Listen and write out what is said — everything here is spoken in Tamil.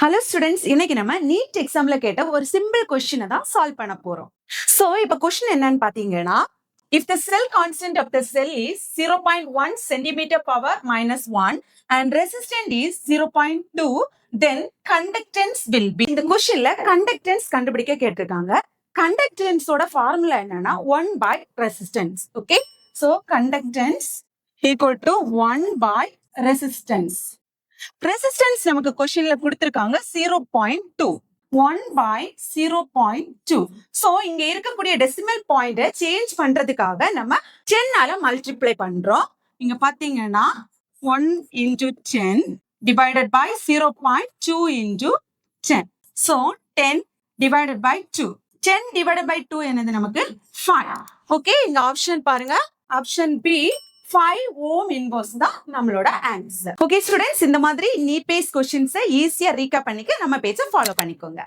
ஹலோ ஸ்டூடெண்ட்ஸ், இன்னைக்கு நம்ம நீட் எக்ஸாம்ல கேட்ட ஒரு சிம்பிள் கொஸ்டினை தான் சால்வ் பண்ண போறோம். சோ இப்போ கொஸ்டின் என்னன்னு பாத்தீங்கன்னா, if the cell constant of the cell is 0.1 centimeter power minus 1 and resistance is 0.2, then conductance will be. இந்த கொஸ்டின்ல கண்டக்டன்ஸ் கண்டுபிடிக்க கேட்டிருக்காங்க. கண்டக்டன்ஸோட ஃபார்முலா என்னன்னா 1 by resistance. Okay, so conductance equal to 1 by resistance. Resistance நமக்கு கொஸ்டின்ல கொடுத்திருக்காங்க 0.2. 1 by 0.2. சோ இங்க இருக்கக்கூடிய டெசிமல் பாயிண்ட சேஞ்ச் பண்றதுக்காக நம்ம 10 ஆல மல்டிப்ளை பண்றோம். இங்க பாத்தீங்கன்னா 1 into 10 divided by 0.2 into 10. So 10 divided by 2. 10 divided by 2 என்னது நமக்கு 5. ஓகே, இங்க ஆப்ஷன் பாருங்க, ஆப்ஷன் பி 5 ohm inverse தான் நம்மளோட ஆன்சர். ஓகே ஸ்டூடெண்ட்ஸ், இந்த மாதிரி நீட் பேஸ் क्वेश्चंस ஈஸியா ரீகேப் பண்ணிக்க நம்ம பேஜை ஃபாலோ பண்ணிக்கோங்க.